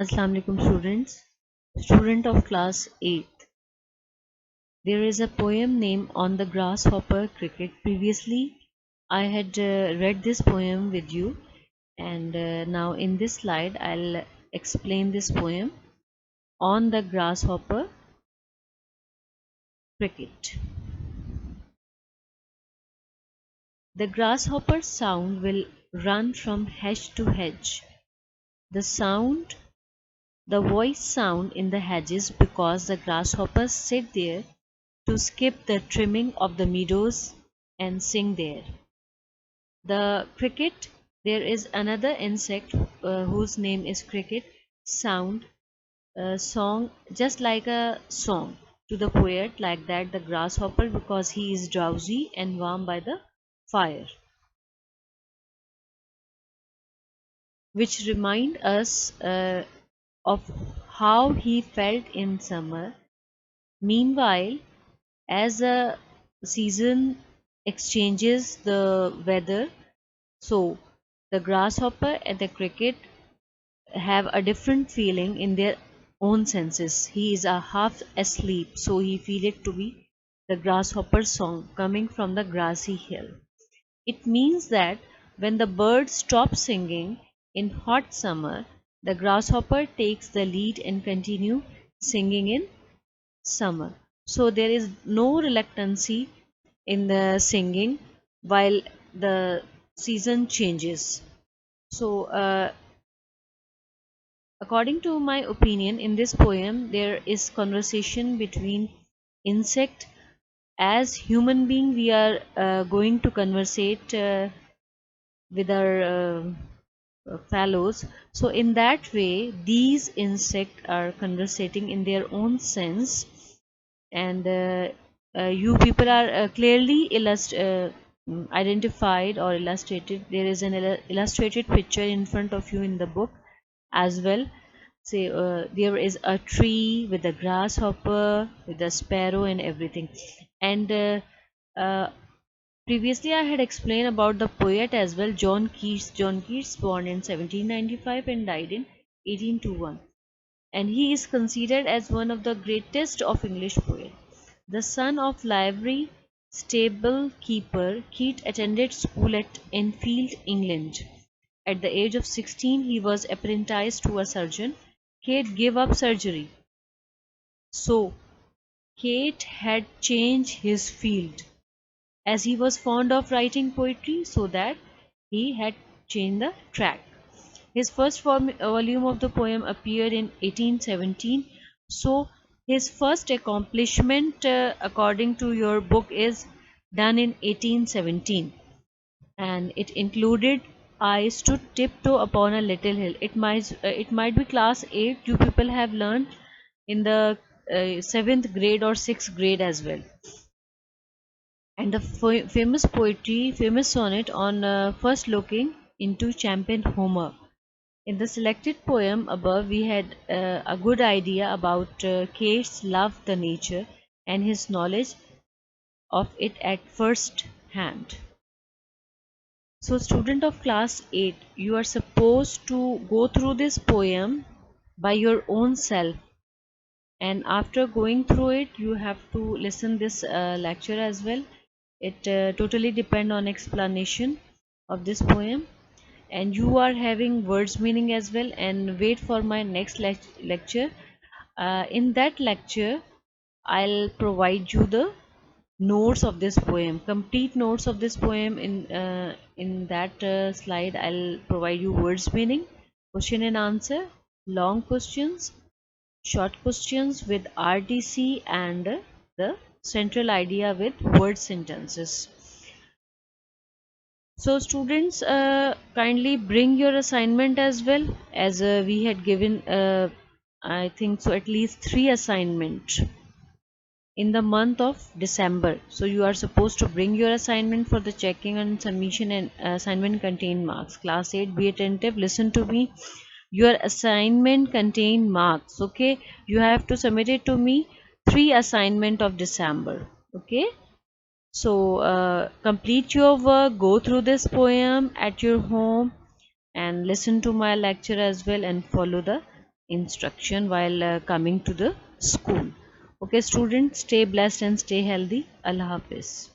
Assalamu alaikum students. Student of class 8th. There is a poem named On the Grasshopper Cricket. Previously, I had read this poem with you, and now in this slide, I'll explain this poem On the Grasshopper Cricket. The grasshopper's sound will run from hedge to hedge. The sound, the voice sound in the hedges because the grasshoppers sit there to skip the trimming of the meadows and sing there. The cricket, there is another insect whose name is cricket, sound a song just like a song to the poet, like that the grasshopper because he is drowsy and warm by the fire, which remind us of how he felt in summer. Meanwhile, as the season exchanges the weather, so the grasshopper and the cricket have a different feeling in their own senses. He is a half asleep, so he feel it to be the grasshopper song coming from the grassy hill. It means that when the birds stop singing in hot summer, the grasshopper takes the lead and continue singing in summer. So there is no reluctancy in the singing while the season changes. So according to my opinion, in this poem, there is conversation between insect. As human being, we are going to conversate with our fellows. So in that way, these insects are conversating in their own sense, and you people are clearly identified or illustrated. There is an illustrated picture in front of you in the book as well. Say there is a tree with a grasshopper, with a sparrow and everything. And uh, previously I had explained about the poet as well, John Keats. John Keats born in 1795 and died in 1821, and he is considered as one of the greatest of English poets. The son of livery stable keeper, Keats attended school at Enfield, England. At the age of 16, he was apprenticed to a surgeon. Kate gave up surgery. So, Kate had changed his field, as he was fond of writing poetry, so that he had changed the track. His first volume of the poem appeared in 1817. So, his first accomplishment, according to your book, is done in 1817, and it included I stood tiptoe upon a little hill. It might be class 8. You people have learned in the 7th grade or 6th grade as well. And the famous sonnet on first looking into champion Homer. In the selected poem above, we had a good idea about Keats' love the nature and his knowledge of it at first hand. So, student of class 8, you are supposed to go through this poem by your own self, and after going through it, you have to listen this lecture as well. It totally depend on explanation of this poem, and you are having words meaning as well. And wait for my next lecture. In that lecture, I'll provide you the notes of this poem, complete notes of this poem. In that slide, I'll provide you words meaning, question and answer, long questions, short questions with RTC, and the central idea with word sentences. So students, kindly bring your assignment as well, as we had given I think so at least 3 assignment in the month of December. So you are supposed to bring your assignment for the checking and submission, and assignment contain marks. Class 8, be attentive, listen to me. Your assignment contain marks, okay? You have to submit it to me 3 assignment of December, okay? So complete your work, go through this poem at your home, and listen to my lecture as well, and follow the instruction while coming to the school. Okay, students, stay blessed and stay healthy. Allah Hafiz.